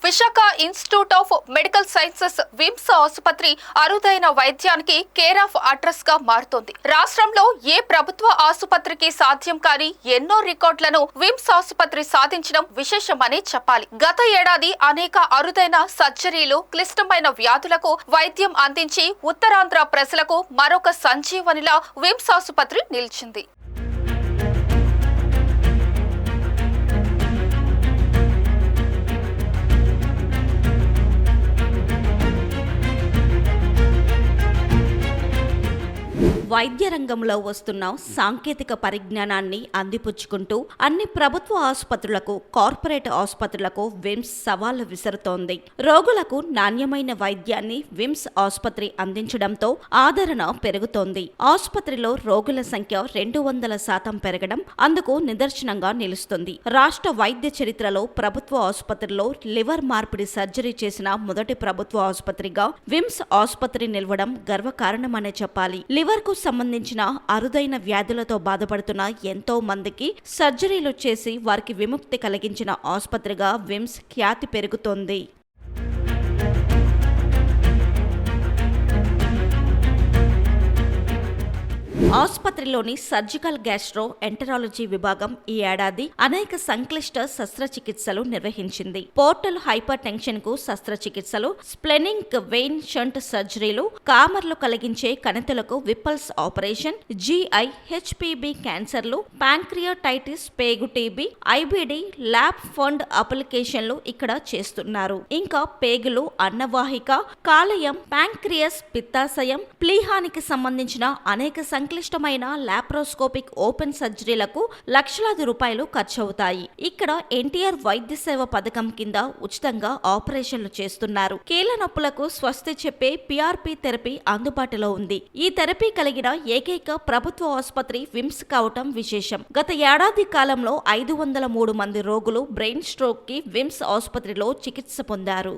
Visakha institute of medical sciences VIMS ఆసుపత్రి అరుదైన వైద్యానికి కేర్ ఆఫ్ అడ్రస్ గా మారుతోంది. రాష్ట్రంలో ఏ ప్రభుత్వ ఆసుపత్రికి సాధ్యం కాని ఎన్నో రికార్డులను విమ్స్ ఆసుపత్రి సాధించడం విశేషమని చెప్పాలి. గత ఏడాది అనేక అరుదైన సర్జరీలు, క్లిష్టమైన వ్యాధులకు వైద్యం అందించి ఉత్తరాంధ్ర ప్రజలకు మరొక సంజీవనిలా విమ్స్ ఆసుపత్రి నిలిచింది. వైద్య రంగంలో వస్తున్న సాంకేతిక పరిజ్ఞానాన్ని అందిపుచ్చుకుంటూ అన్ని ప్రభుత్వ ఆసుపత్రులకు, కార్పొరేట్ ఆసుపత్రులకు విమ్స్ సవాళ్లు విసురుతోంది. రోగులకు నాణ్యమైన వైద్యాన్ని విమ్స్ ఆసుపత్రి అందించడంతో ఆదరణ పెరుగుతోంది. ఆసుపత్రిలో రోగుల సంఖ్య 200% పెరగడం అందుకు నిదర్శనంగా నిలుస్తుంది. రాష్ట్ర వైద్య చరిత్రలో ప్రభుత్వ ఆసుపత్రిలో లివర్ మార్పిడి సర్జరీ చేసిన మొదటి ప్రభుత్వ ఆసుపత్రిగా విమ్స్ ఆసుపత్రి నిలవడం గర్వకారణమనే చెప్పాలి. లివర్ కు సంబంధించిన అరుదైన వ్యాధులతో బాధపడుతున్న ఎంతో మందికి సర్జరీలు చేసి వారికి విముక్తి కలిగించిన ఆసుపత్రిగా విమ్స్ ఖ్యాతి పెరుగుతోంది. ఆసుపత్రిలోని సర్జికల్ గ్యాస్ట్రో ఎంటరాలజీ విభాగం ఈ ఏడాది అనేక సంక్లిష్ట శస్త్రచికిత్సలు నిర్వహించింది. పోర్టల్ హైపర్ టెన్షన్ కు శస్త్రచికిత్సలు, స్ప్లెనింగ్ వెయిన్ షంట్ సర్జరీలు, కామర్లు కలిగించే కణితులకు విప్పల్స్ ఆపరేషన్, GI, HPB క్యాన్సర్లు, ప్యాంక్రియాటైటిస్, పేగు టీబీ, IBD, ల్యాబ్ ఫండ్ అప్లికేషన్లు ఇక్కడ చేస్తున్నారు. ఇంకా పేగులు, అన్నవాహిక, కాలేయం, ప్యాంక్రియస్, పిత్తాశయం, ప్లీహానికి సంబంధించిన అనేక సంక్లిష్టమైన లాప్రోస్కోపిక్ ఓపెన్ సర్జరీలకు లక్షలాది రూపాయలు ఖర్చవుతాయి. ఇక్కడ ఎన్టీఆర్ వైద్య సేవ పథకం కింద ఉచితంగా ఆపరేషన్లు చేస్తున్నారు. కీళ్ల నొప్పులకు స్వస్తి చెప్పే PRP థెరపీ అందుబాటులో ఉంది. ఈ థెరపీ కలిగిన ఏకైక ప్రభుత్వ ఆసుపత్రి విమ్స్ కావటం విశేషం. గత ఏడాది కాలంలో 503 మంది రోగులు బ్రెయిన్ స్ట్రోక్ కి విమ్స్ ఆసుపత్రిలో చికిత్స పొందారు.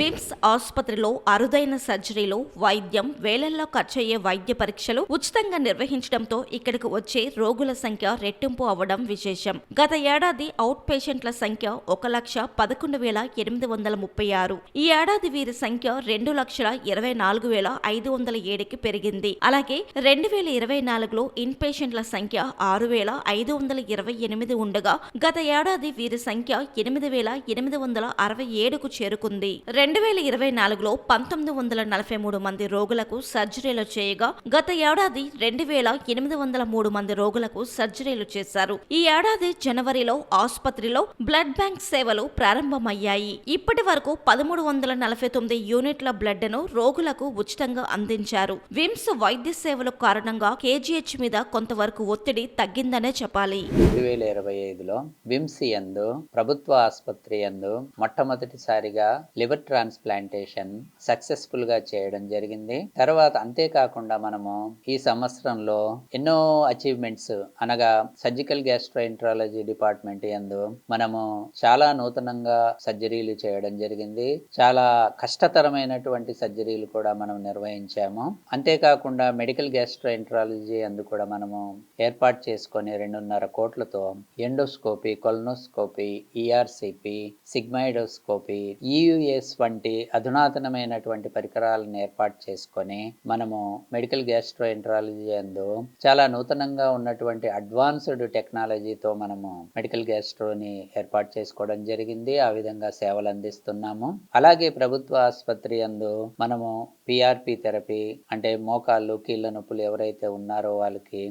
విమ్స్ ఆసుపత్రిలో అరుదైన సర్జరీలు, వైద్యం, వేలల్లో ఖర్చయ్యే వైద్య పరీక్షలు ఉచితంగా నిర్వహించడంతో ఇక్కడికి వచ్చే రోగుల సంఖ్య రెట్టింపు అవ్వడం విశేషం. గత ఏడాది అవుట్ పేషెంట్ల సంఖ్య 1,11,836. ఈ ఏడాది వీరి సంఖ్య 2,24,507కి పెరిగింది. అలాగే 2024లో ఇన్ పేషెంట్ల సంఖ్య 6,528 ఉండగా గత ఏడాది వీరి సంఖ్య 8,867కు చేరుకుంది. 2024లో 1,943 మంది రోగులకు సర్జరీలు చేయగా గత ఏడాది 2,803 మంది రోగులకు సర్జరీలు చేశారు. ఈ ఏడాది జనవరిలో ఆసుపత్రిలో బ్లడ్ బ్యాంక్ సేవలు ప్రారంభమయ్యాయి. ఇప్పటి వరకు 1,349 యూనిట్ల బ్లడ్ ను రోగులకు ఉచితంగా అందించారు. విమ్స్ వైద్య సేవల కారణంగా KGH మీద కొంతవరకు ఒత్తిడి తగ్గిందనే చెప్పాలి. 2025లో విమ్స్ యందు ప్రభుత్వ ఆసుపత్రి యందు మొట్టమొదటిసారిగా లివర్ ట్రాన్స్ప్లాంటేషన్ సక్సెస్ఫుల్ గా చేయడం జరిగింది. తర్వాత అంతేకాకుండా మనము ఈ సంవత్సరంలో ఎన్నో అచీవ్మెంట్స్ అనగా సర్జికల్ గ్యాస్ట్రోఎంటరాలజీ డిపార్ట్మెంట్ యందు మనము చాలా నూతనంగా సర్జరీలు చేయడం జరిగింది. చాలా కష్టతరమైనటువంటి సర్జరీలు కూడా మనం నిర్వహించాము. అంతేకాకుండా మెడికల్ గ్యాస్ట్రోఎంటరాలజీ యందు కూడా మనము ఏర్పాటు చేసుకొని 2.5 కోట్లతో endoscopy, colonoscopy, ERCP, sigmoidoscopy, EUS వంటి అధునాతనమైనటువంటి పరికరాలను ఏర్పాటు చేసుకొని మనము మెడికల్ గ్యాస్ట్రోఎంటరాలజీ యందు చాలా నూతనంగా ఉన్నటువంటి అడ్వాన్స్డ్ టెక్నాలజీతో మనము మెడికల్ గ్యాస్ట్రోని ఏర్పాటు చేసుకోవడం జరిగింది. ఆ విధంగా సేవలు అందిస్తున్నాము. అలాగే ప్రభుత్వ ఆసుపత్రి యందు మనము PRP థెరపీ అంటే మోకాళ్ళు, కీళ్ల నొప్పులు ఎవరైతే ఉన్నారో వాళ్ళకి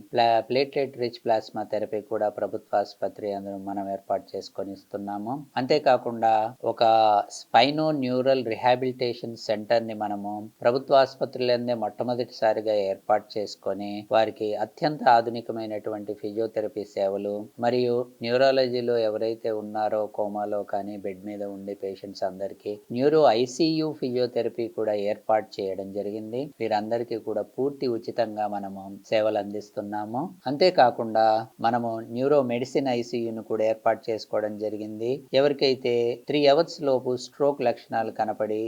ప్లేట్లెట్ రిచ్ ప్లాస్మా థెరపీ కూడా ప్రభుత్వ ఆసుపత్రి యందు మనం ఏర్పాటు చేసుకొని ఇస్తున్నాము. అంతేకాకుండా ఒక స్పైనో న్యూరల్ రిహాబిలిటేషన్ సెంటర్ ని మనము ప్రభుత్వ ఆసుపత్రులందే మొట్టమొదటిసారిగా ఏర్పాటు చేసుకొని వారికి అత్యంత ఆధునికమైనటువంటి ఫిజియోథెరపీ సేవలు మరియు న్యూరాలజీలో ఎవరైతే ఉన్నారో కోమాలో కానీ బెడ్ మీద ఉండే పేషెంట్స్ అందరికీ న్యూరో ICU ఫిజియోథెరపీ కూడా ఏర్పాటు చేయడం జరిగింది. వీరందరికీ కూడా పూర్తి ఉచితంగా మనము సేవలు అందిస్తున్నాము. అంతేకాకుండా మనము న్యూరో మెడిసిన్ ICUను కూడా ఏర్పాటు చేసుకోవడం జరిగింది. ఎవరికైతే 3 hours లోపు స్ట్రోక్ లక్షణాలు లక్షణాలు కనపడి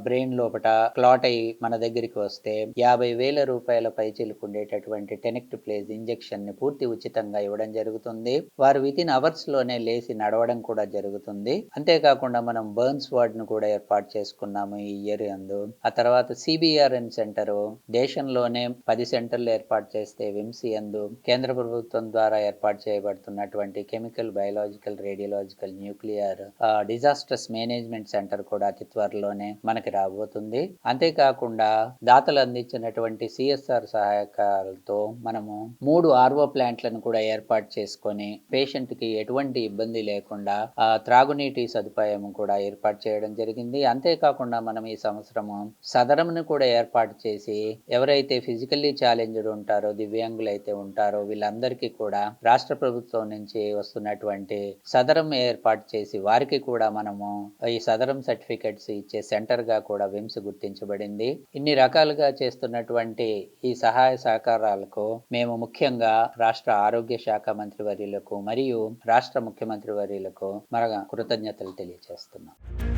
బ్రెయిన్ లోపట క్లాట్ అయ్యి మన దగ్గరికి వస్తే 50,000 రూపాయల పైచిలకు ఉండేటటువంటి టెనెక్టప్లేజ్ ఇంజెక్షన్ ని పూర్తి ఉచితంగా ఇవ్వడం జరుగుతుంది. వారు వితిన్ అవర్స్ లోనే లేచి నడవడం కూడా జరుగుతుంది. అంతేకాకుండా మనం బర్న్స్ వార్డ్ ను కూడా ఏర్పాటు చేసుకున్నాము ఈ ఇయర్ యందు. ఆ తర్వాత CBRN సెంటర్ దేశంలోనే 10 సెంటర్లు ఏర్పాటు చేస్తే విమ్స్ యందు కేంద్ర ప్రభుత్వం ద్వారా ఏర్పాటు చేయబడుతున్నటువంటి chemical, biological, radiological, nuclear disasters management centre కూడా అతి త్వరలోనే మనకి రాబోతుంది. అంతేకాకుండా దాతలు అందించినటువంటి CSR సహాయకాలతో మనము 3 RO ప్లాంట్లను కూడా ఏర్పాటు చేసుకొని పేషెంట్ కి ఎటువంటి ఇబ్బంది లేకుండా త్రాగునీటి సదుపాయం కూడా ఏర్పాటు చేయడం జరిగింది. అంతేకాకుండా మనం ఈ సంవత్సరము సదరంను కూడా ఏర్పాటు చేసి ఎవరైతే ఫిజికల్లీ ఛాలెంజ్డ్ ఉంటారో, దివ్యాంగులైతే ఉంటారో వీళ్ళందరికీ కూడా రాష్ట్ర ప్రభుత్వం నుంచి వస్తున్నటువంటి సదరం ఏర్పాటు చేసి వారికి కూడా మనము ఈ సదరం సర్టిఫికెట్స్ ఇచ్చే సెంటర్ గా కూడా విమ్స్ గుర్తించబడింది. ఇన్ని రకాలుగా చేస్తున్నటువంటి ఈ సహాయ సహకారాలకు మేము ముఖ్యంగా రాష్ట్ర ఆరోగ్య శాఖ మంత్రి వర్యులకు మరియు రాష్ట్ర ముఖ్యమంత్రి వర్యులకు మన కృతజ్ఞతలు తెలియజేస్తున్నాం.